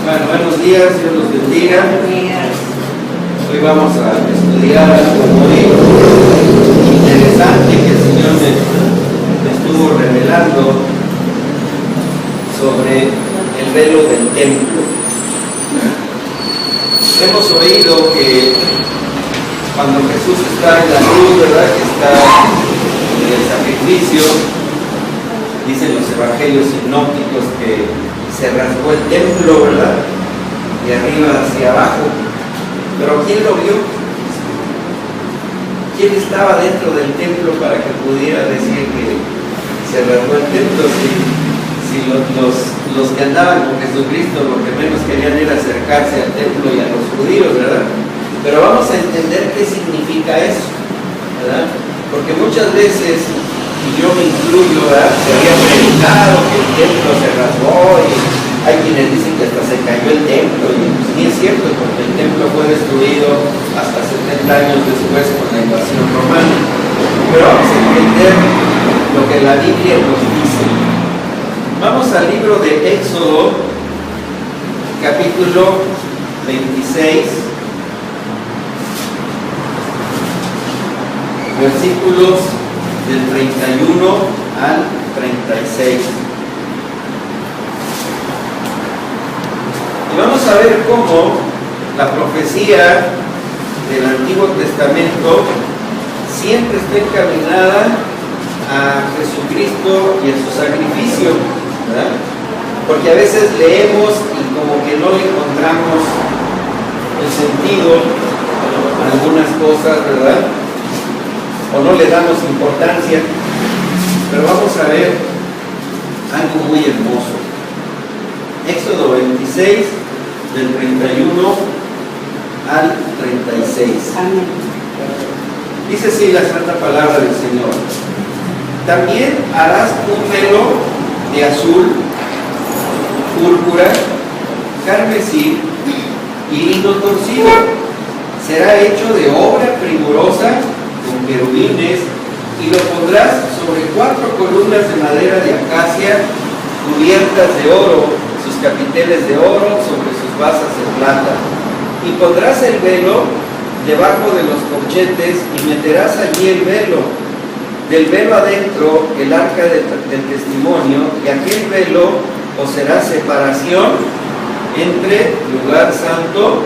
Bueno, buenos días, Dios los bendiga. Hoy vamos a estudiar algo muy interesante que el Señor me estuvo revelando sobre el velo del templo. Hemos oído que cuando Jesús está en la cruz, ¿verdad? Que está en el sacrificio, dicen los evangelios sinópticos que se rasgó el templo, ¿verdad? De arriba hacia abajo. Pero ¿quién lo vio? ¿Quién estaba dentro del templo para que pudiera decir que se rasgó el templo? Si los que andaban con Jesucristo lo que menos querían era acercarse al templo y a los judíos, ¿verdad? Pero vamos a entender qué significa eso, ¿verdad? Porque muchas veces, y yo me incluyo, ¿verdad? Se había predicado que el templo se rasgó y hay quienes dicen que hasta se cayó el templo, y pues ni es cierto, porque el templo fue destruido hasta 70 años después con la invasión romana. Pero vamos a entender lo que la Biblia nos dice. Vamos al libro de Éxodo, capítulo 26, versículos del 31 al 36. Y vamos a ver cómo la profecía del Antiguo Testamento siempre está encaminada a Jesucristo y a su sacrificio, ¿verdad? Porque a veces leemos y como que no le encontramos el sentido a algunas cosas, ¿verdad? O no le damos importancia, pero vamos a ver algo muy hermoso. Éxodo 26, del 31 al 36. Amén. Dice así la santa palabra del Señor: también harás un velo de azul, púrpura, carmesí y lino torcido. Será hecho de obra primorosa con querubines, y lo pondrás sobre 4 columnas de madera de acacia cubiertas de oro, sus capiteles de oro sobre sus basas de plata. Y pondrás el velo debajo de los corchetes y meterás allí el velo. Del velo adentro el arca del testimonio, y aquel velo os será separación entre lugar santo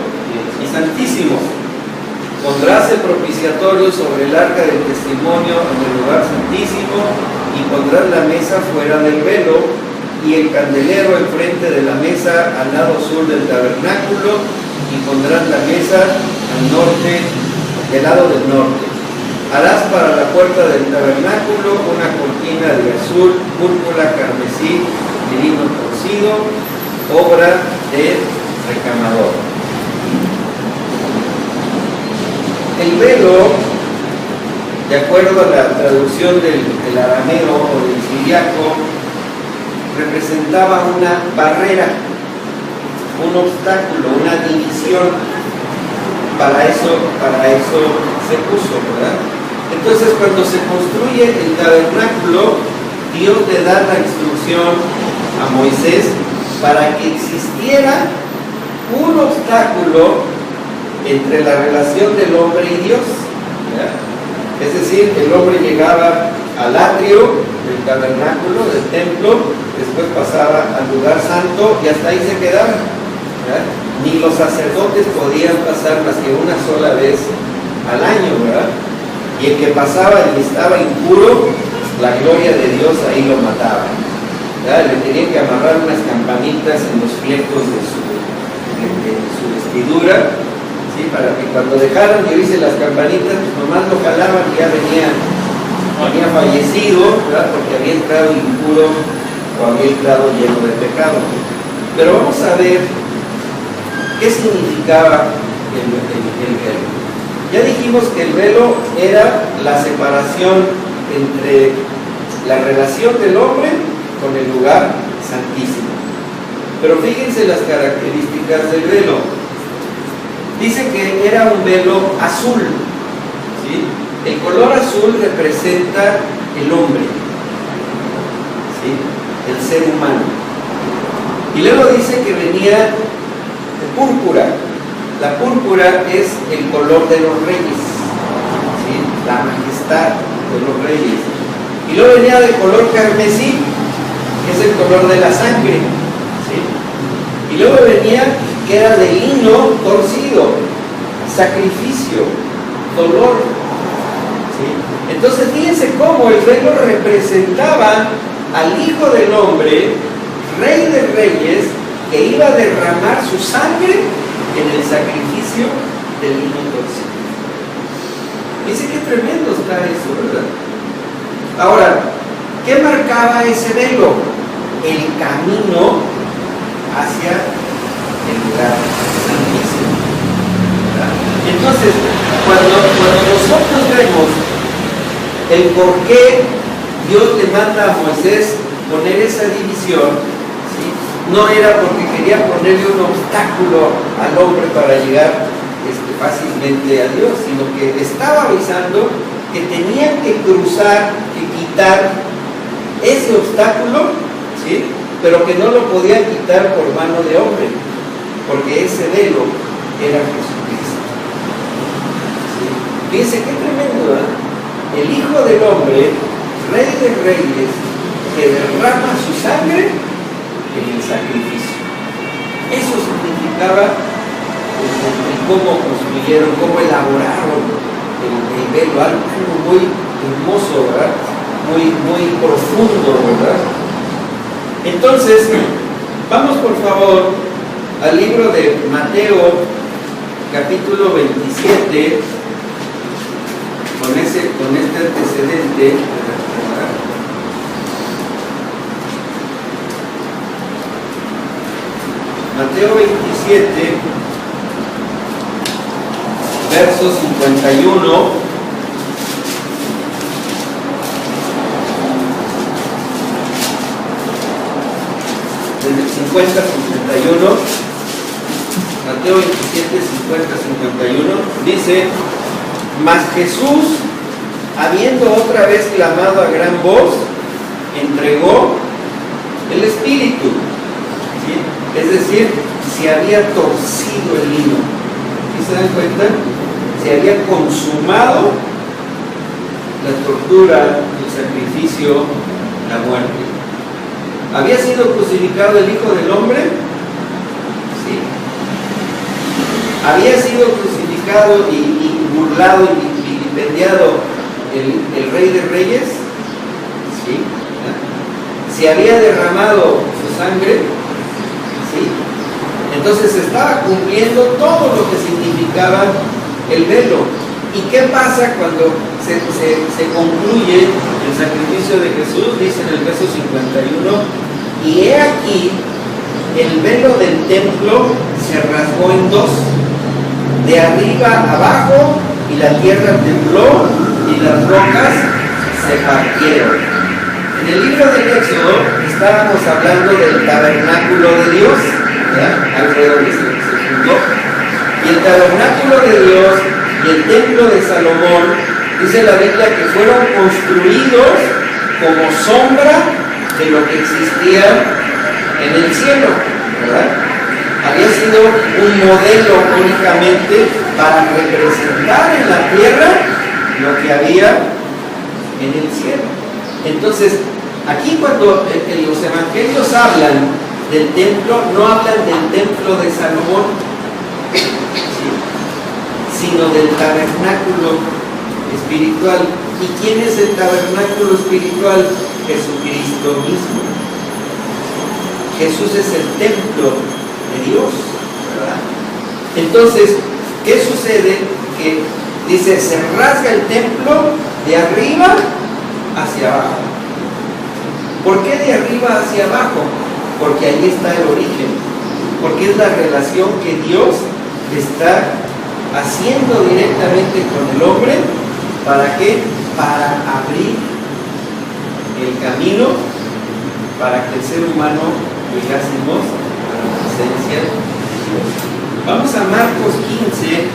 y santísimo. Pondrás el propiciatorio sobre el arca del testimonio en el lugar santísimo, y pondrás la mesa fuera del velo, y el candelero enfrente de la mesa al lado sur del tabernáculo, y pondrás la mesa al norte, del lado del norte. Harás para la puerta del tabernáculo una cortina de azul, púrpura, carmesí y lino torcido, obra del recamador. El velo, de acuerdo a la traducción del arameo o del siriaco, representaba una barrera, un obstáculo, una división. Para eso se puso, ¿verdad? Entonces, cuando se construye el tabernáculo, Dios le da la instrucción a Moisés para que existiera un obstáculo entre la relación del hombre y Dios, ¿verdad? Es decir, el hombre llegaba al atrio del tabernáculo, del templo, después pasaba al lugar santo y hasta ahí se quedaba, ¿verdad? Ni los sacerdotes podían pasar más que una sola vez al año, ¿verdad? Y el que pasaba y estaba impuro, la gloria de Dios ahí lo mataba, ¿verdad? Le tenían que amarrar unas campanitas en los flecos de su vestidura, ¿sí? Para que cuando dejaran de oírse las campanitas, pues nomás lo jalaban y ya había fallecido, ¿verdad? Porque había entrado impuro o había entrado lleno de pecado. Pero vamos a ver qué significaba el velo. Ya dijimos que el velo era la separación entre la relación del hombre con el lugar santísimo. Pero fíjense las características del velo. Dice que era un velo azul, ¿sí? El color azul representa el hombre, ¿sí? El ser humano. Y luego dice que venía púrpura. La púrpura es el color de los reyes, ¿sí? La majestad de los reyes. Y luego venía de color carmesí, que es el color de la sangre, ¿sí? Y luego venía que era de lino torcido, sacrificio, dolor, ¿sí? Entonces fíjense cómo el velo representaba al Hijo del Hombre, Rey de Reyes, que iba a derramar su sangre en el sacrificio del lino torcido. Dice que tremendo está eso, ¿verdad? Ahora, ¿qué marcaba ese velo? El camino hacia el lugar santísimo, ¿verdad? Entonces, cuando nosotros vemos el por qué Dios le manda a Moisés poner esa división, ¿sí? No era porque quería ponerle un obstáculo al hombre para llegar fácilmente a Dios, sino que estaba avisando que tenían que cruzar, que quitar ese obstáculo, ¿sí? Pero que no lo podían quitar por mano de hombre, porque ese velo era Jesucristo, ¿sí? Fíjense qué tremendo, ¿verdad? El Hijo del Hombre, Rey de Reyes, que derrama su sangre en el sacrificio. Eso significaba cómo construyeron, cómo elaboraron el velo, algo muy hermoso, ¿verdad? Muy profundo, ¿verdad? Entonces, vamos por favor al libro de Mateo, capítulo 27, con este antecedente, ¿verdad? Mateo 27, verso 51, desde el 50 al 51, Mateo 27, 50, 51, dice: mas Jesús, habiendo otra vez clamado a gran voz, entregó el Espíritu, ¿sí? Es decir, se había torcido el lino. ¿Sí se dan cuenta? Se había consumado la tortura, el sacrificio, la muerte. ¿Había sido crucificado el Hijo del Hombre? Sí. ¿Había sido crucificado y burlado y vilipendiado el Rey de Reyes? Sí. ¿Se había derramado su sangre? Sí. Entonces se estaba cumpliendo todo lo que significaba el velo. ¿Y qué pasa cuando se concluye el sacrificio de Jesús? Dice en el verso 51: y he aquí, el velo del templo se rasgó en dos, de arriba abajo, y la tierra tembló y las rocas se partieron. En el libro del Éxodo estábamos hablando del tabernáculo de Dios, ¿verdad? Alrededor que se fundó. Y el tabernáculo de Dios y el templo de Salomón, dice la Biblia que fueron construidos como sombra de lo que existía en el cielo, ¿verdad? Había sido un modelo únicamente para representar en la tierra lo que había en el cielo. Entonces, aquí cuando los evangelios hablan del templo, no hablan del templo de Salomón, ¿sí?, sino del tabernáculo espiritual. ¿Y quién es el tabernáculo espiritual? Jesucristo mismo. Jesús es el templo de Dios, ¿verdad? Entonces, ¿qué sucede? Que dice, se rasga el templo de arriba hacia abajo. ¿Por qué de arriba hacia abajo? Porque ahí está el origen, porque es la relación que Dios está haciendo directamente con el hombre. ¿Para qué? Para abrir el camino para que el ser humano llegásemos a la presencia de Dios. Vamos a Marcos 15,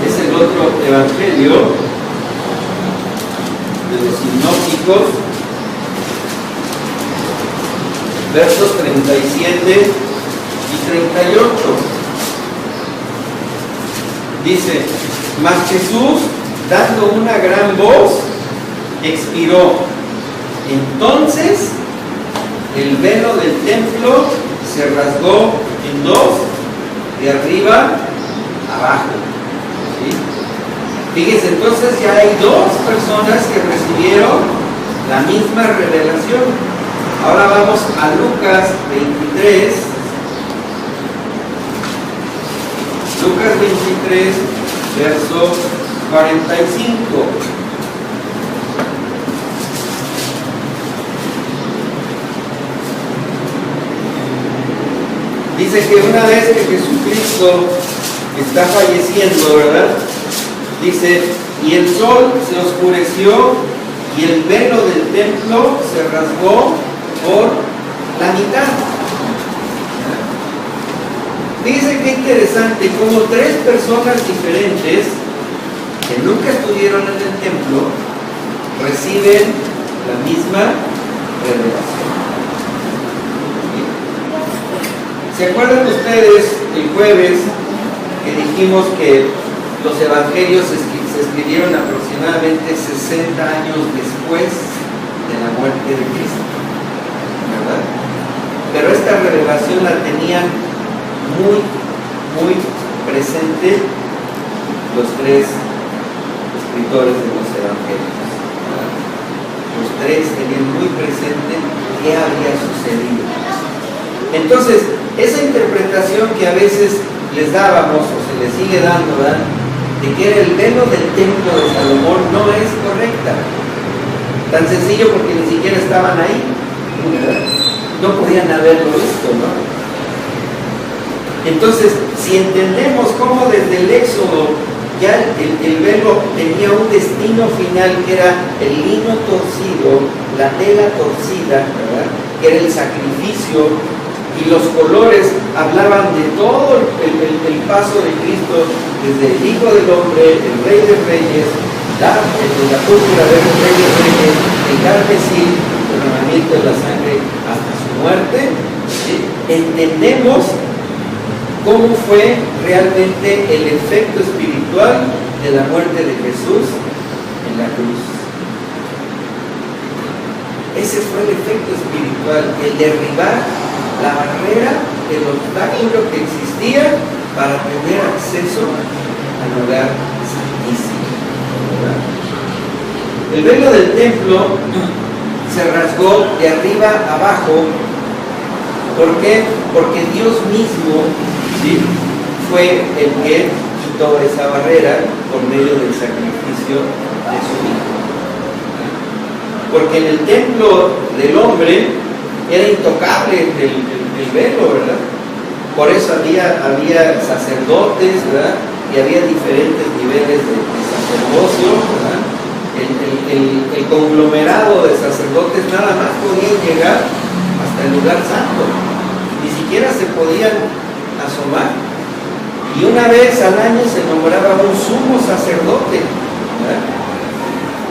es el otro evangelio de los sinópticos, versos 37 y 38. Dice: mas Jesús, dando una gran voz, expiró. Entonces el velo del templo se rasgó en dos, de arriba abajo. ¿Sí? Fíjense, entonces ya hay dos personas que recibieron la misma revelación. Ahora vamos a Lucas 23. Lucas 23, verso 45. Dice que una vez que Jesucristo está falleciendo, ¿verdad? Dice: y el sol se oscureció y el velo del templo se rasgó por la mitad. Fíjense qué interesante, como tres personas diferentes que nunca estuvieron en el templo reciben la misma revelación. ¿Se acuerdan ustedes el jueves que dijimos que los evangelios se escribieron aproximadamente 60 años después de la muerte de Cristo? ¿Verdad? Pero esta revelación la tenían muy presente los tres escritores de los evangelios. ¿Verdad? Los tres tenían muy presente qué había sucedido. Entonces, esa interpretación que a veces les dábamos o se les sigue dando, ¿verdad?, de que era el velo del templo de Salomón, no es correcta. Tan sencillo porque ni siquiera estaban ahí, ¿verdad? No podían haberlo visto, ¿no? Entonces, si entendemos cómo desde el Éxodo ya el velo tenía un destino final, que era el lino torcido, la tela torcida, ¿verdad?, que era el sacrificio, y los colores hablaban de todo el paso de Cristo, desde el Hijo del Hombre, el Rey de Reyes, la púrpura del Rey de Reyes, el carmesí, el derramamiento de la sangre, hasta su muerte. ¿Sí? Entendemos cómo fue realmente el efecto espiritual de la muerte de Jesús en la cruz. Ese fue el efecto espiritual, el derribar la barrera, el obstáculo que existía para tener acceso al lugar santísimo, ¿verdad? El velo del templo se rasgó de arriba a abajo. ¿Por qué? Porque Dios mismo, ¿sí?, fue el que quitó esa barrera por medio del sacrificio de su Hijo. Porque en el templo del hombre era intocable el velo, ¿verdad? Por eso había sacerdotes, ¿verdad?, y había diferentes niveles de sacerdocio, ¿verdad? El conglomerado de sacerdotes nada más podían llegar hasta el lugar santo, ni siquiera se podían asomar. Y una vez al año se nombraba un sumo sacerdote, ¿verdad?,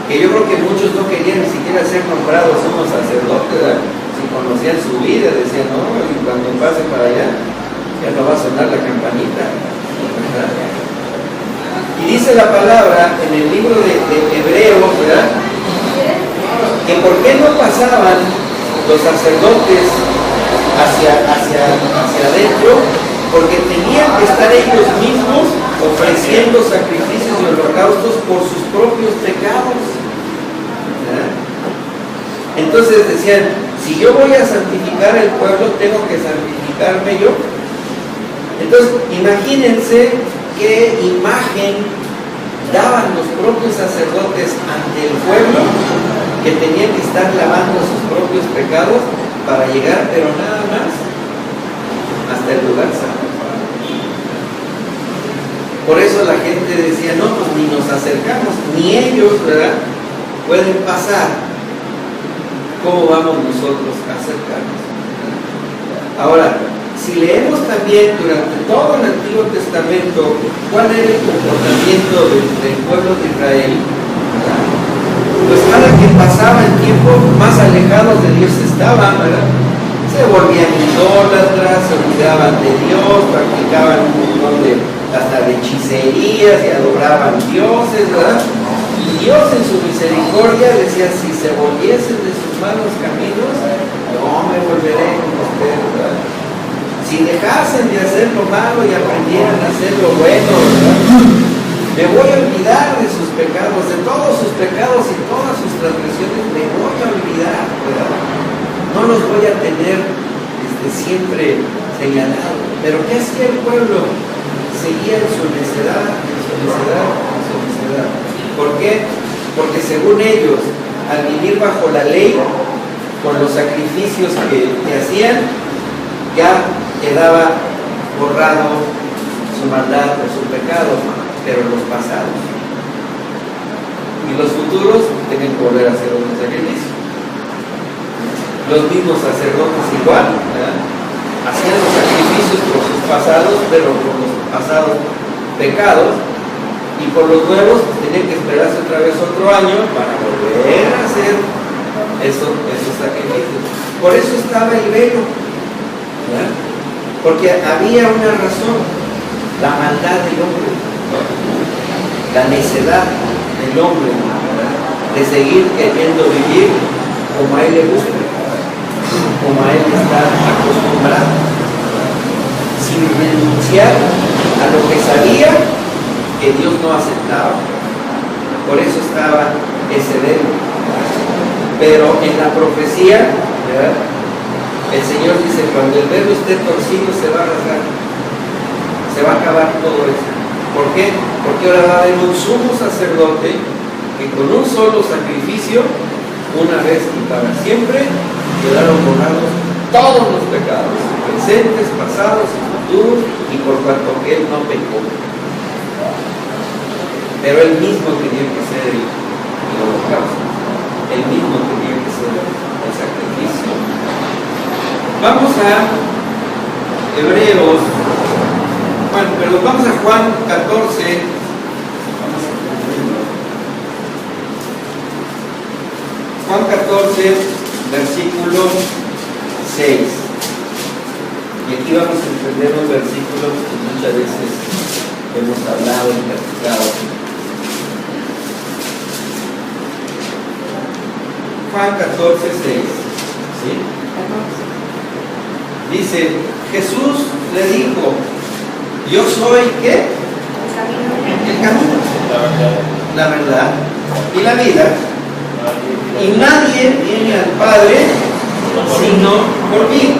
que yo creo que muchos no querían ni siquiera ser nombrados sumo sacerdote, ¿verdad? Si conocían su vida, decían: no, y cuando pase para allá ya no va a sonar la campanita, ¿verdad? Y dice la palabra en el libro de Hebreos, ¿verdad?, que por qué no pasaban los sacerdotes hacia adentro, porque tenían que estar ellos mismos ofreciendo sacrificios y holocaustos por sus propios pecados, ¿verdad? Entonces decían: si yo voy a santificar el pueblo, tengo que santificarme yo. Entonces, imagínense qué imagen daban los propios sacerdotes ante el pueblo, que tenían que estar lavando sus propios pecados para llegar, pero nada más, hasta el lugar santo. Por eso la gente decía: no, pues ni nos acercamos, ni ellos, ¿verdad?, pueden pasar. ¿Cómo vamos nosotros a acercarnos? Ahora, si leemos también durante todo el Antiguo Testamento cuál era el comportamiento del pueblo de Israel, ¿verdad?, pues cada que pasaba el tiempo, más alejados de Dios estaban, ¿verdad? Se volvían idólatras, idólatras, se olvidaban de Dios, practicaban un montón hasta de hechicerías y adoraban dioses, ¿verdad? Y Dios en su misericordia decía, si se volviesen de sus malos caminos, no me volveré con ustedes, ¿verdad? Si dejasen de hacer lo malo y aprendieran a hacer lo bueno, ¿verdad? Me voy a olvidar de sus pecados, de todos sus pecados y todas sus transgresiones, me voy a olvidar, ¿verdad? No los voy a tener siempre señalados. Pero ¿qué hacía el pueblo? Seguía en su necedad, en su necedad, en su necedad. ¿Por qué? Porque según ellos, al vivir bajo la ley, con los sacrificios que hacían, ya quedaba borrado su maldad o su pecado, pero los pasados. Y los futuros tienen que volver a hacer un sacrificio. Los mismos sacerdotes igual, ¿verdad? Hacían los sacrificios por sus pasados, pero por los pasados pecados, y por los nuevos tenían que esperarse otra vez otro año para volver a hacer esos sacrificios. Por eso estaba el velo, ¿verdad? Porque había una razón, la maldad del hombre, la necedad del hombre, ¿verdad? De seguir queriendo vivir como a él le gusta, como a él está acostumbrado, sin renunciar a lo que sabía que Dios no aceptaba. Por eso estaba ese velo. Pero en la profecía, ¿verdad? El Señor dice, cuando el velo esté torcido se va a rasgar, se va a acabar todo eso. ¿Por qué? Porque ahora va a haber un sumo sacerdote que con un solo sacrificio, una vez y para siempre, quedaron borrados todos los pecados, presentes, pasados y futuros, y por cuanto que él no pecó. Pero él mismo tenía que ser el holocausto, él mismo tenía que ser el sacrificio. Vamos a Hebreos, vamos a Juan 14. Juan 14, versículo 6. Y aquí vamos a entender un versículo que muchas veces hemos hablado y platicado. Juan 14, 6. ¿Sí? Dice, Jesús le dijo, yo soy, ¿qué? El camino, la verdad y la vida. Y nadie viene al Padre sino por mí.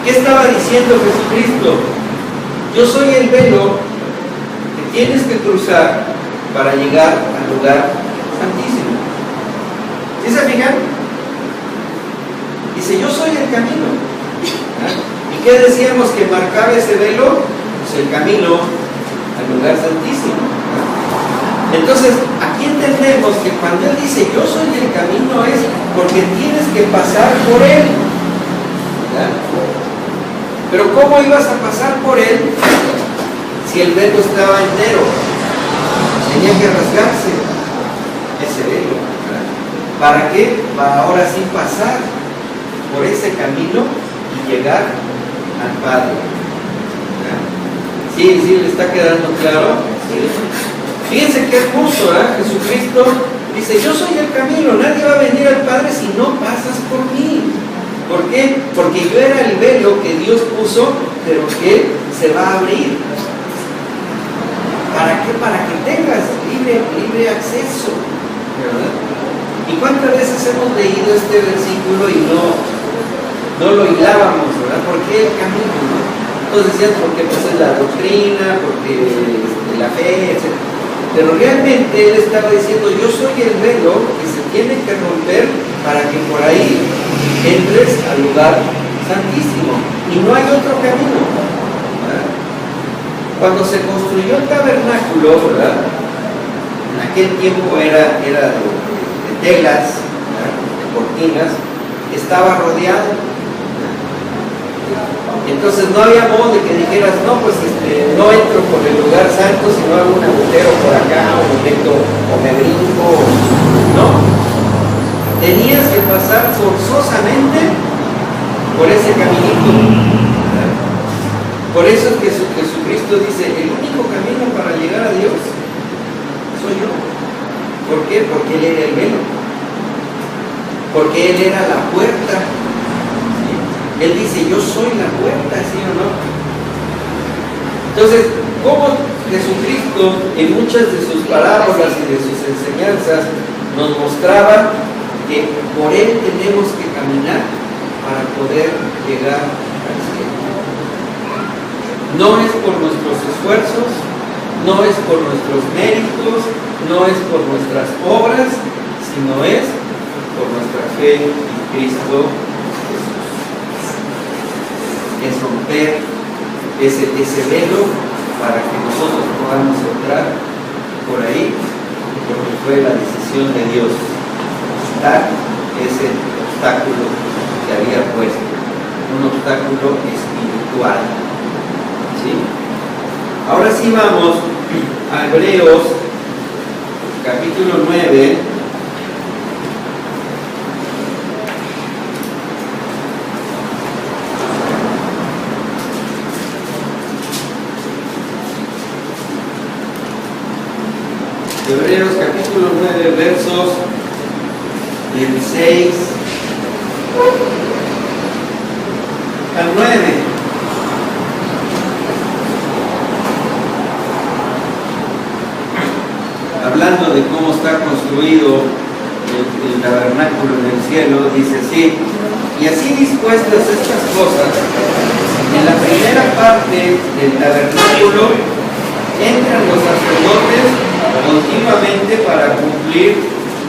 ¿Qué estaba diciendo Jesucristo? Yo soy el velo que tienes que cruzar para llegar al lugar santísimo. ¿Sí se fijan? Dice, yo soy el camino. ¿Y qué decíamos que marcaba ese velo? Pues el camino al lugar santísimo. Entonces, aquí entendemos que cuando Él dice, yo soy el camino, es porque tienes que pasar por Él. ¿Verdad? Pero ¿cómo ibas a pasar por Él si el velo estaba entero? Tenía que rasgarse ese velo. ¿Verdad? ¿Para qué? Para ahora sí pasar por ese camino y llegar al Padre. ¿Verdad? ¿Sí le está quedando claro? Sí. Fíjense qué hermoso, ¿eh? Jesucristo dice, yo soy el camino, nadie va a venir al Padre si no pasas por mí. ¿Por qué? Porque yo era el velo que Dios puso, pero que se va a abrir. ¿Para qué? Para que tengas libre acceso, ¿verdad? ¿Y cuántas veces hemos leído este versículo y no lo hilábamos, ¿verdad? ¿Por qué el camino? Entonces decían, porque pues es la doctrina, porque la fe, etc. Pero realmente Él estaba diciendo, yo soy el velo que se tiene que romper para que por ahí entres al lugar santísimo. Y no hay otro camino, ¿verdad? Cuando se construyó el tabernáculo, ¿verdad? En aquel tiempo era de telas, ¿verdad? De cortinas, estaba rodeado. Entonces no había modo de que dijeras, no, pues no entro por el lugar santo, sino hago un agujero por acá, o me brinco, no. Tenías que pasar forzosamente por ese caminito. Por eso es que Jesucristo dice, el único camino para llegar a Dios soy yo. ¿Por qué? Porque Él era el velo. Porque Él era la puerta. ¿Sí? Él dice, yo soy la puerta, ¿sí o no? Entonces, ¿cómo Jesucristo en muchas de sus parábolas y de sus enseñanzas nos mostraba que por Él tenemos que caminar para poder llegar al cielo? No es por nuestros esfuerzos, no es por nuestros méritos, no es por nuestras obras, sino es por nuestra fe en Cristo Jesús. Es romper ese velo para que nosotros podamos entrar por ahí, porque fue la decisión de Dios quitar ese obstáculo que había puesto, un obstáculo espiritual. ¿Sí? Ahora sí vamos a Hebreos capítulo 9. Hebreos capítulo 9, versos del 6 al 9. Hablando de cómo está construido el tabernáculo en el cielo, dice así: y así dispuestas estas cosas, en la primera parte del tabernáculo entran los sacerdotes continuamente para cumplir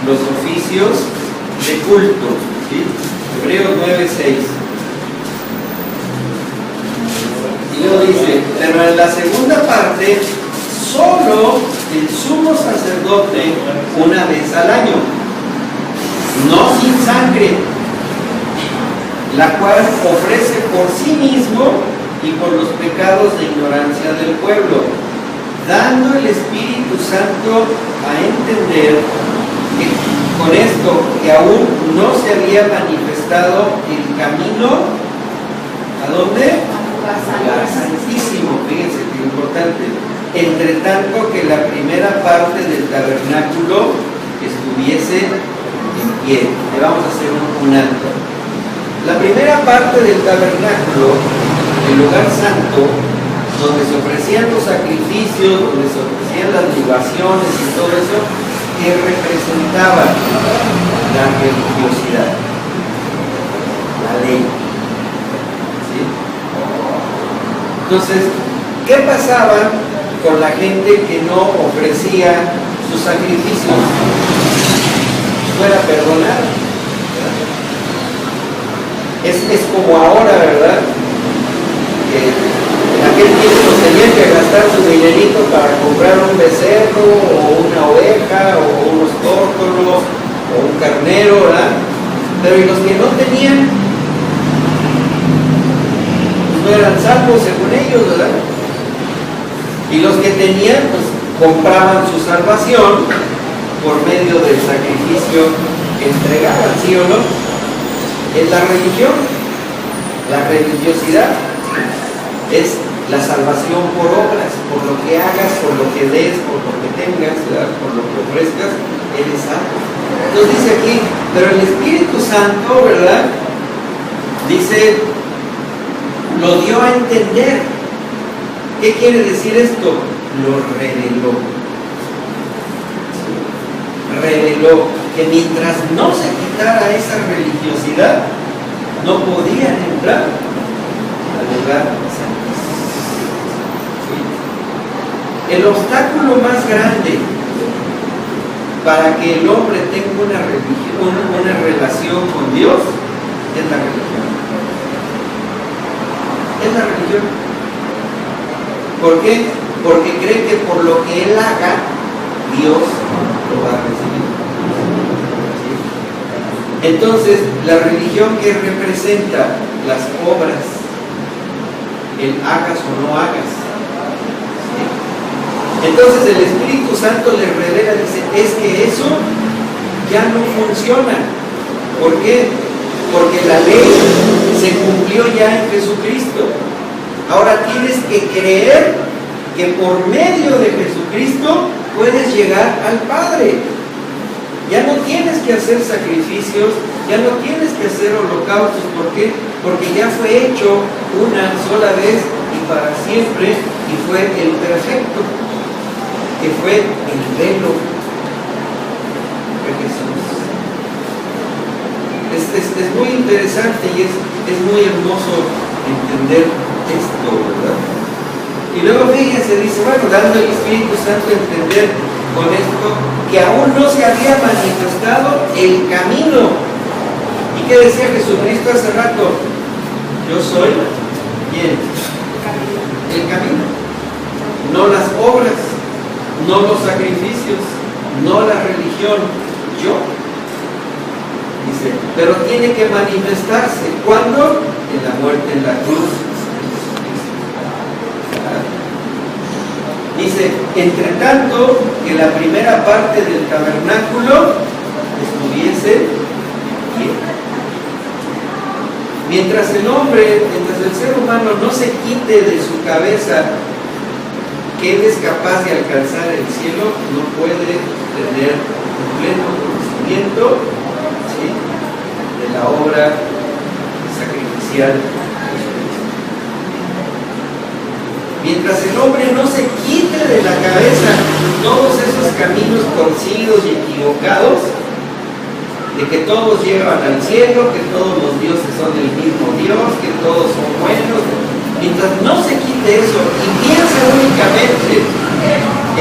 los oficios de culto. ¿Sí? Hebreos 9:6. Y luego dice, pero en la segunda parte, solo el sumo sacerdote una vez al año, no sin sangre, la cual ofrece por sí mismo y por los pecados de ignorancia del pueblo, dando el Espíritu Santo a entender que con esto que aún no se había manifestado el camino, ¿a dónde? Al Santísimo. Fíjense qué importante. Entre tanto que la primera parte del tabernáculo estuviese en pie. Le vamos a hacer un alto. La primera parte del tabernáculo, el lugar santo, donde se ofrecían los sacrificios, donde se ofrecían las libaciones y todo eso, que representaba la religiosidad, la ley. ¿Sí? Entonces, ¿qué pasaba con la gente que no ofrecía sus sacrificios? No era perdonada. Es como ahora, ¿verdad? Que en aquel tiempo tenían que gastar su dinerito para comprar un becerro o una oveja o unos tórtolos o un carnero, ¿verdad? Pero y los que no tenían, pues no eran salvos según ellos, ¿verdad? Y los que tenían, pues compraban su salvación por medio del sacrificio que entregaban, ¿sí o no? Es la religión, la religiosidad es la salvación por obras, por lo que hagas, por lo que des, por lo que tengas, ¿verdad? Por lo que ofrezcas, eres salvo. Entonces dice aquí, pero el Espíritu Santo, ¿verdad? Dice, lo dio a entender. ¿Qué quiere decir esto? Lo reveló. Reveló que mientras no se quitara esa religiosidad, no podían entrar al lugar santísimo. ¿Sí? El obstáculo más grande para que el hombre tenga una relación con Dios es la religión. Es la religión. ¿Por qué? Porque cree que por lo que él haga, Dios lo va a recibir. ¿Sí? Entonces, la religión que representa las obras, el hagas o no hagas. ¿Sí? Entonces el Espíritu Santo le revela, dice, es que eso ya no funciona. ¿Por qué? Porque la ley se cumplió Jesucristo. Ahora tienes que creer que por medio de Jesucristo puedes llegar al Padre. Ya no tienes que hacer sacrificios, ya no tienes que hacer holocaustos. ¿Por qué? Porque ya fue hecho una sola vez y para siempre, y fue el perfecto, que fue el velo de Jesús. Es muy interesante y es muy hermoso entender esto, ¿verdad? Y luego fíjense, dice, bueno, dando el Espíritu Santo a entender con esto que aún no se había manifestado el camino. ¿Y qué decía Jesucristo hace rato? Yo soy, ¿quién? El camino. No las obras, no los sacrificios, no la religión, yo. Dice, pero tiene que manifestarse. ¿Cuándo? En la muerte en la cruz. Dice, entre tanto que la primera parte del tabernáculo estuviese bien. Mientras el ser humano no se quite de su cabeza que él es capaz de alcanzar el cielo, no puede tener un pleno conocimiento, ¿sí?, de la obra sacrificial. Mientras el hombre no se quite de la cabeza todos esos caminos torcidos y equivocados, de que todos llevan al cielo, que todos los dioses son el mismo Dios, que todos son buenos, mientras no se quite eso y piense únicamente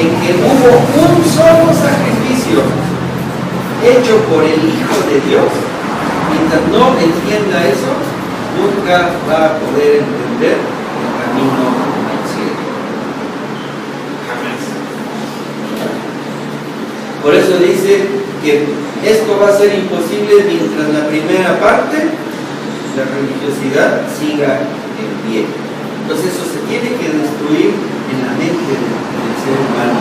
en que hubo un solo sacrificio hecho por el Hijo de Dios, mientras no entienda eso, nunca va a poder entender el camino. Por eso dice que esto va a ser imposible mientras la primera parte, la religiosidad, siga en pie. Entonces eso se tiene que destruir en la mente del ser humano.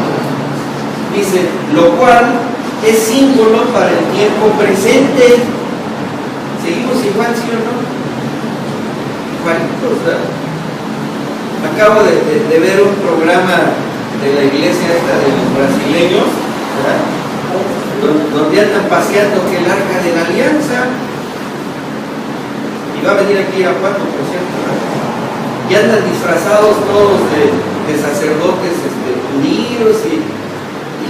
Dice, lo cual es símbolo para el tiempo presente. ¿Seguimos igual, sí o no? Igualitos, ¿verdad? Acabo de ver un programa de la iglesia esta de los brasileños, ¿verdad?, donde andan paseando que el arca de la alianza, y va a venir aquí a Pato, por cierto, ¿verdad?, y andan disfrazados todos de sacerdotes judíos y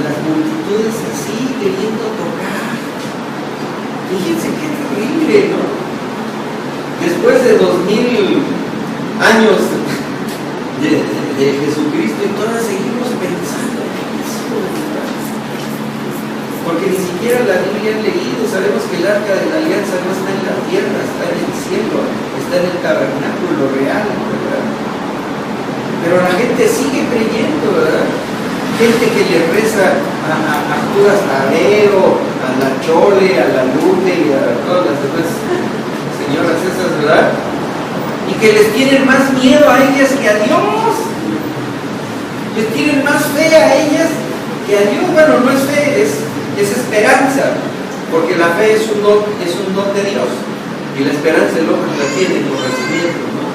las multitudes así queriendo tocar. Fíjense qué terrible, ¿no? Después de 2000 años de Jesucristo y todavía seguimos pensando en eso, ¿verdad? Porque ni siquiera la Biblia han leído. Sabemos que el arca de la alianza no está en la tierra, está en el cielo, está en el tabernáculo real, ¿verdad? Pero la gente sigue creyendo, ¿verdad? Gente que le reza a Judas Tadeo, a la Chole, a la Lupe y a todas las demás señoras esas, ¿verdad? Y que les tienen más miedo a ellas que a Dios. Les tienen más fe a ellas que a Dios. Bueno, no es fe, es esperanza, porque la fe es un don de Dios, y la esperanza el hombre la tiene por recibirlo, ¿no?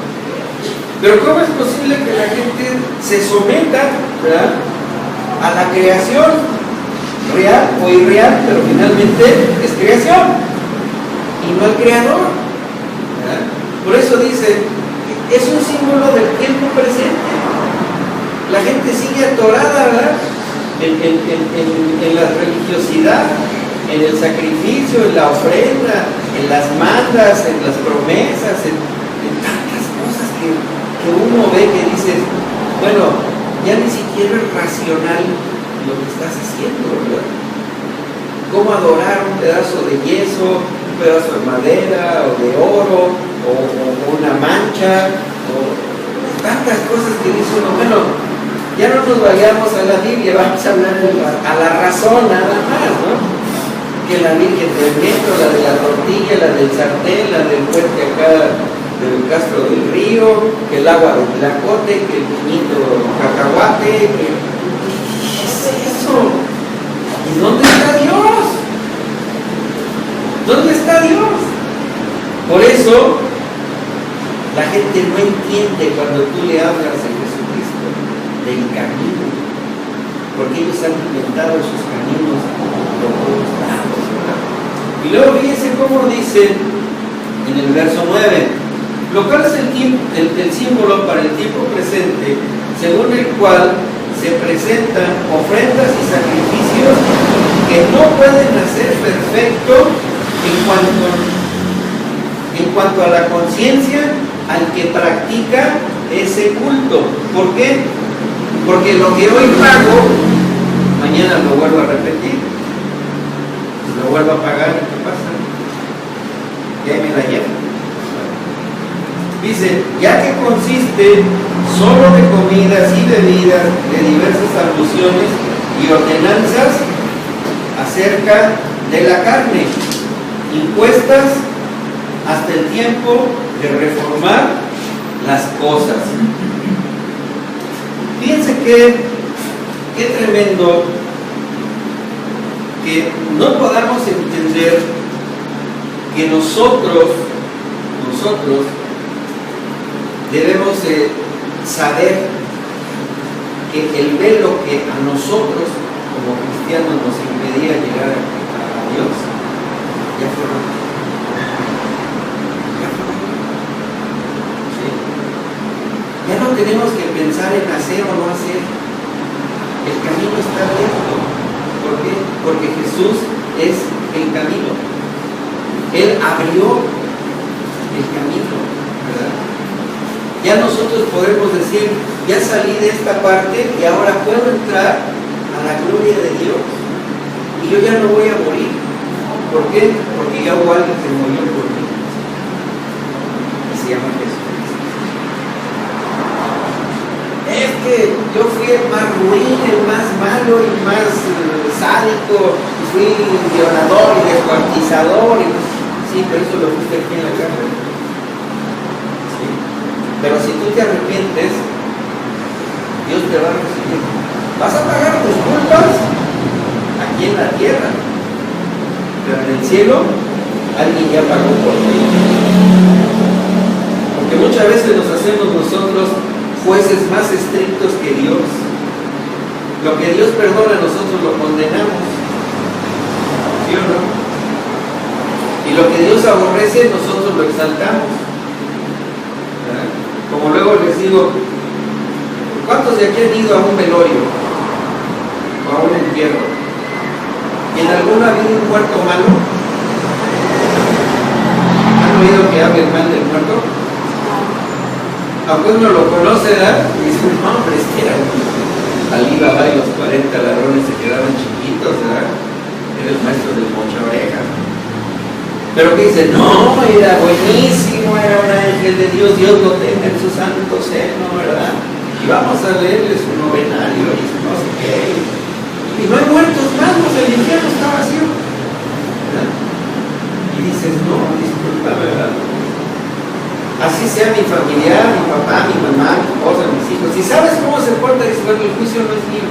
Pero ¿cómo es posible que la gente se someta, ¿verdad?, a la creación real o irreal, pero finalmente es creación y no al creador, ¿verdad? Por eso dice, es un símbolo del tiempo presente. La gente sigue atorada, ¿verdad?, en la religiosidad, en el sacrificio, en la ofrenda, en las mandas, en las promesas, en tantas cosas que uno ve que dices, bueno, ya ni siquiera es racional lo que estás haciendo, ¿verdad? ¿Cómo adorar un pedazo de yeso, un pedazo de madera, o de oro, o una mancha, o tantas cosas que dice uno? Bueno, ya no nos vayamos a la Biblia, vamos a hablar a la razón nada más, ¿no? Que la Virgen del Metro, la de la tortilla, la del sartén, la del puente acá del Castro del Río, que el agua del Tlacote, que el pinito cacahuate, ¿qué es eso? ¿Y dónde está Dios? ¿Dónde está Dios? Por eso la gente no entiende cuando tú le hablas de Jesucristo, del camino, porque ellos han inventado sus caminos por todos lados, ¿verdad? Y luego fíjense cómo dice en el verso 9, lo cual es el símbolo para el tiempo presente, según el cual se presentan ofrendas y sacrificios que no pueden hacer perfecto en cuanto a la conciencia al que practica ese culto. ¿Por qué? Porque lo que hoy pago, mañana lo vuelvo a repetir, lo vuelvo a pagar, ¿y qué pasa? Y ahí me la llevo. Dice, ya que consiste solo de comidas y bebidas, de diversas alusiones y ordenanzas acerca de la carne, impuestas hasta el tiempo de reformar las cosas. Fíjense qué tremendo que no podamos entender que nosotros debemos saber que el velo que a nosotros como cristianos nos impedía llegar a Dios ya fue roto. ¿Sí? Ya no tenemos que pensar en hacer o no hacer. El camino está abierto. ¿Por qué? Porque Jesús es el camino. Él abrió el camino, ¿verdad? Ya nosotros podemos decir, ya salí de esta parte y ahora puedo entrar a la gloria de Dios. Y yo ya no voy a morir. ¿Por qué? Porque ya hubo alguien que murió por mí. Y se llama Jesús. Es que yo fui el más ruin, el más malo y más sádico, y fui violador y descuartizador. Sí, pero eso lo fuiste aquí en la carne. Sí. Pero si tú te arrepientes, Dios te va a recibir. Vas a pagar tus culpas aquí en la tierra, pero en el cielo alguien ya pagó por ti. Porque muchas veces nos hacemos nosotros jueces más estrictos que Dios. Lo que Dios perdona, nosotros lo condenamos. ¿Sí o no? Y lo que Dios aborrece, nosotros lo exaltamos. ¿Verdad? Como luego les digo, ¿cuántos de aquí han ido a un velorio o a un entierro? ¿Y en alguna ha habido un muerto malo? ¿Han oído que hablen mal del muerto? Aunque uno lo conoce, ¿verdad? Y dice, no, hombre, es que era Ali Baba y los 40 ladrones se quedaban chiquitos, ¿verdad? Era el maestro del mocha oreja. Pero que dice, no, era buenísimo, era un ángel de Dios, Dios lo tenga en su santo seno, ¿verdad? Y vamos a leerle su novenario y no sé qué. Y no hay muertos más, el infierno está vacío, ¿verdad? Y dices, no, disculpa, ¿verdad? Así sea mi familiar, mi papá, mi mamá, mi esposa, mis hijos. Si sabes cómo se porta, dices, bueno, el juicio no es mío.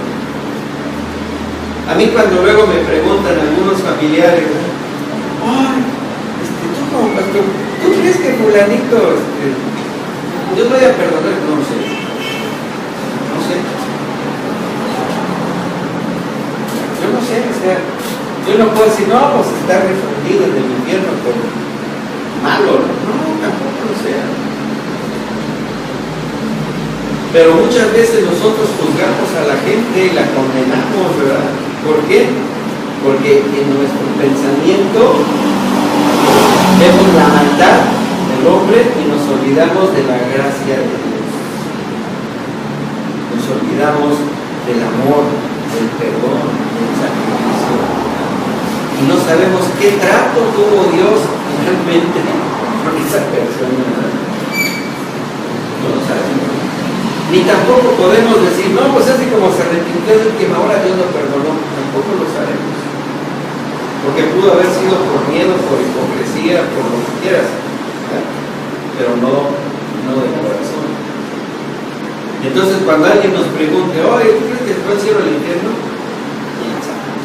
A mí cuando luego me preguntan algunos familiares, ay, tú como pastor, ¿tú crees que fulanito, yo voy a perdonar? No sé. No sé. Yo no sé, o sea, yo no puedo decir, no, pues está refundido en el infierno por malo, no, tampoco lo sea. Pero muchas veces nosotros juzgamos a la gente y la condenamos, ¿verdad? ¿Por qué? Porque en nuestro pensamiento vemos la maldad del hombre y nos olvidamos de la gracia de Dios. Nos olvidamos del amor, del perdón, del sacrificio. Y no sabemos qué trato tuvo Dios realmente con esa persona, ¿verdad? No lo sabemos. Ni tampoco podemos decir, no, pues así como se arrepintió de última hora, Dios lo perdonó. Tampoco lo sabemos. Porque pudo haber sido por miedo, por hipocresía, por lo que quieras, ¿verdad? Pero no de corazón. Entonces, cuando alguien nos pregunte, oye, ¿tú crees que fue el cielo o el infierno? ¿Quién sabe?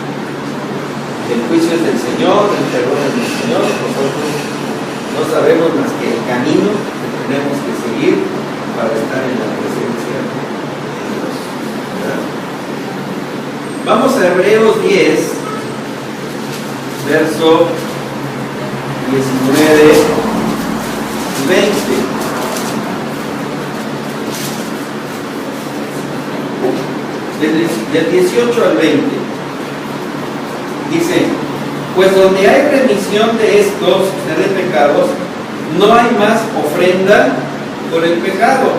El juicio es del Señor, el perdón es del Señor. Nosotros no sabemos más que el camino que tenemos que seguir. Hebreos 10, verso 19 y 20. Del 18 al 20. Dice: pues donde hay remisión de estos, de pecados, no hay más ofrenda por el pecado.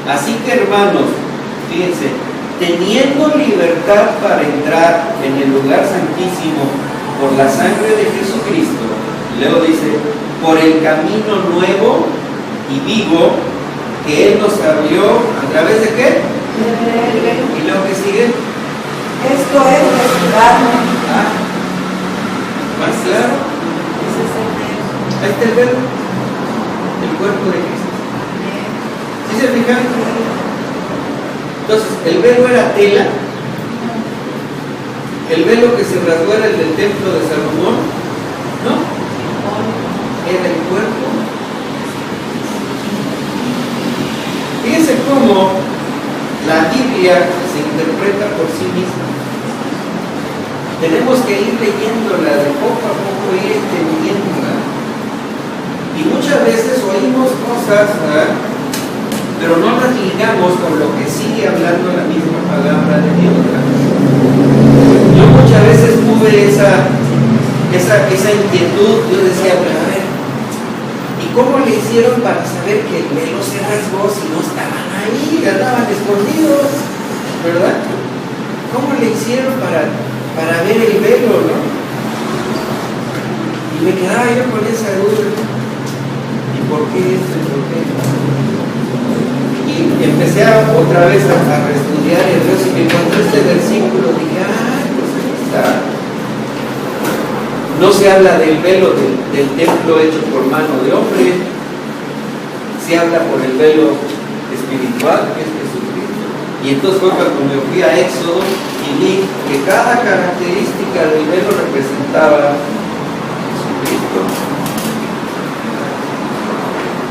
Así que, hermanos, fíjense, teniendo libertad para entrar en el lugar santísimo por la sangre de Jesucristo, luego dice, por el camino nuevo y vivo que Él nos abrió, ¿a través de qué? Y luego que sigue. Esto es de su carne. ¿Más claro? Ahí está el velo, el cuerpo de Cristo. ¿Sí se fijan? Entonces, el velo era tela. El velo que se rasgó era el del templo de Salomón, ¿no? Era el cuerpo. Fíjense cómo la Biblia se interpreta por sí misma. Tenemos que ir leyéndola de poco a poco, ir entendiéndola. Y muchas veces oímos cosas, ¿verdad?, pero no las ligamos con lo que sigue hablando la misma palabra de Dios, ¿verdad? Yo muchas veces tuve esa inquietud. Yo decía, pero a ver, ¿y cómo le hicieron para saber que el velo se rasgó si no estaban ahí, andaban escondidos, ¿verdad? ¿Cómo le hicieron para ver el velo, no? Y me quedaba yo con esa duda. ¿Y por qué esto? ¿Y por qué? Y empecé otra vez a reestudiar el Dios, y me encontré este versículo. Dije, pues ahí está. No se habla del velo del templo hecho por mano de hombre, se habla por el velo espiritual, que es Jesucristo. Y entonces fue cuando me fui a Éxodo y vi que cada característica del velo representaba a Jesucristo.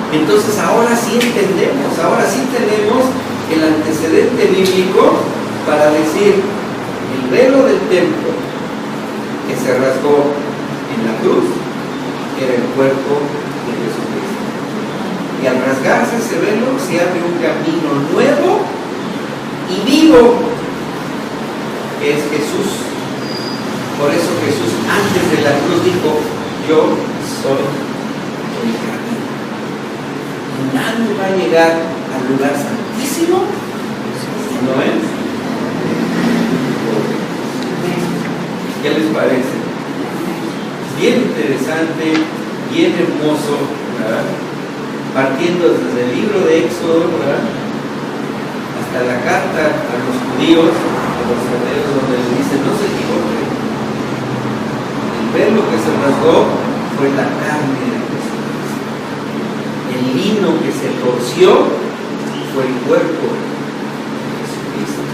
Entonces ahora sí entendemos, ahora sí tenemos el antecedente bíblico para decir: el velo del templo que se rasgó en la cruz era el cuerpo de Jesucristo. Y al rasgarse ese velo se abre un camino nuevo y vivo, que es Jesús. Por eso Jesús antes de la cruz dijo: yo soy el camino. Nadie va a llegar al lugar santísimo si no es. ¿Qué les parece? Bien interesante, bien hermoso, ¿verdad? Partiendo desde el libro de Éxodo, ¿verdad?, hasta la carta a los judíos, a los hebreos, donde les dice: no se equivoquen. El velo que se rasgó fue la carne de Jesús. El lino que se torció fue el cuerpo de Jesucristo.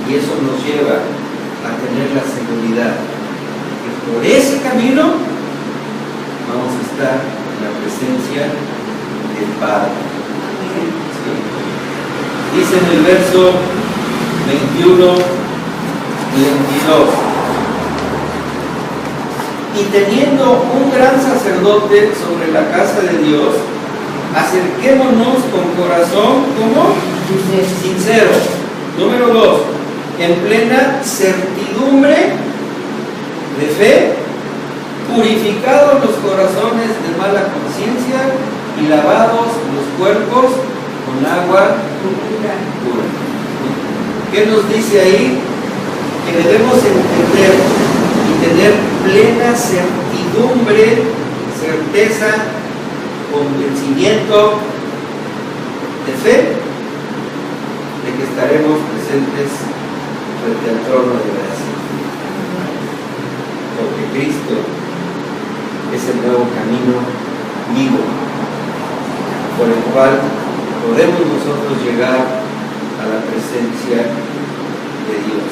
Y eso nos lleva a tener la seguridad que por ese camino vamos a estar en la presencia del Padre. ¿Sí? Dice en el verso 21 y 22: y teniendo un gran sacerdote sobre la casa de Dios, acerquémonos con corazón, ¿cómo? Sincero. Número 2, en plena certidumbre de fe, purificados los corazones de mala conciencia y lavados los cuerpos con agua pura. ¿Qué nos dice ahí? Que debemos entender y tener plena certidumbre, certeza, convencimiento de fe de que estaremos presentes frente al trono de gracia. Porque Cristo es el nuevo camino vivo por el cual podemos nosotros llegar a la presencia de Dios.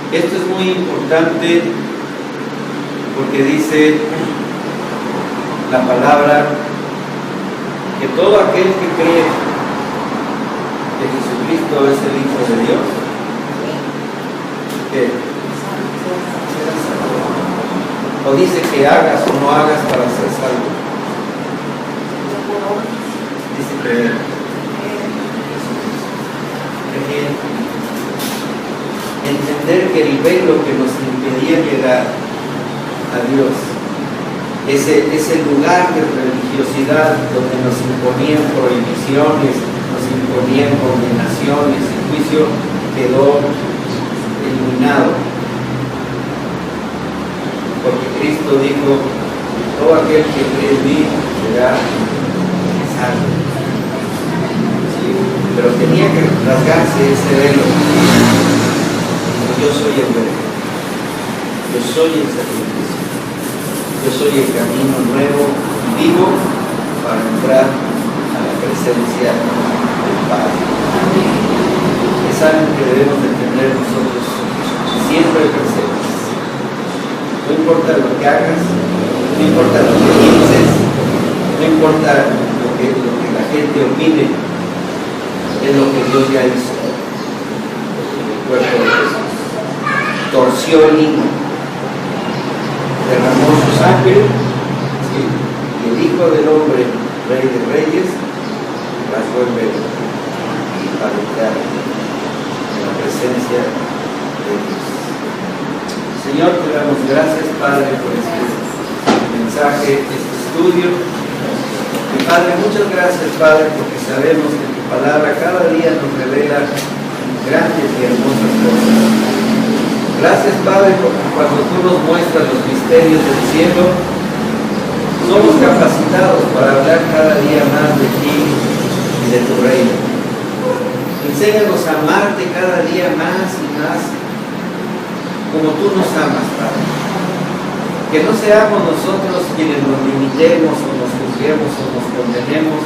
Esto es muy importante porque dice la palabra que todo aquel que cree que Jesucristo es el Hijo de Dios ¿Qué? O dice que hagas o no hagas para ser salvo. Dice creer. Creer. Entender que el velo que nos impedía llegar a Dios, ese lugar de religiosidad donde nos imponían prohibiciones, nos imponían condenaciones, el juicio quedó eliminado. Porque Cristo dijo, todo aquel que cree en mí será salvo. ¿Sí? Pero tenía que rasgarse ese velo. Yo soy el velo. Yo soy el sacrificio. Yo soy el camino nuevo y vivo para entrar a la presencia del Padre. Es algo que debemos de tener nosotros siempre presentes. No importa lo que hagas, no importa lo que pienses, no importa lo que la gente opine, es lo que Dios ya hizo. El cuerpo de Jesús torció el himno, derramó su sangre, ¿sí? Y el Hijo del Hombre, Rey de Reyes, rasgó el velo para entrar en la presencia de Dios. Señor, te damos gracias, Padre, por este mensaje, este estudio. Y Padre, muchas gracias, Padre, porque sabemos que tu palabra cada día nos revela grandes y hermosas cosas. Gracias, Padre, porque cuando tú nos muestras los misterios del cielo, somos capacitados para hablar cada día más de ti y de tu reino. Enséñanos a amarte cada día más y más, como tú nos amas, Padre. Que no seamos nosotros quienes nos limitemos o nos juzguemos o nos condenemos,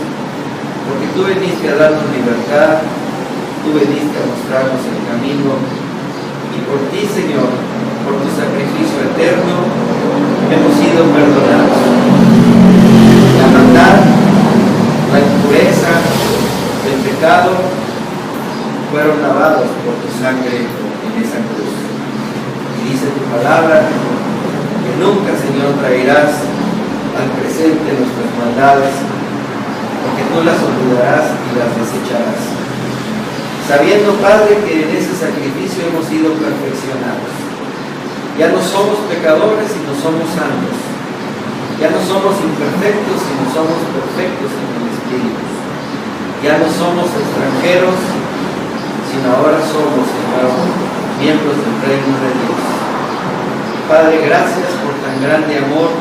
porque tú viniste a darnos libertad, tú viniste a mostrarnos el camino, y por ti, Señor, por tu sacrificio eterno, hemos sido perdonados. La maldad, la impureza, el pecado, fueron lavados por tu sangre en esa cruz. Dice tu palabra que nunca, Señor, traerás al presente nuestras maldades, porque tú las olvidarás y las desecharás. Sabiendo, Padre, que en ese sacrificio hemos sido perfeccionados. Ya no somos pecadores, sino somos santos. Ya no somos imperfectos, sino somos perfectos en el Espíritu. Ya no somos extranjeros, sino ahora somos, Señor, miembros del reino de Dios. Padre, gracias por tan grande amor,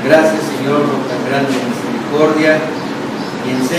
gracias, Señor, por tan grande misericordia, y enséñanos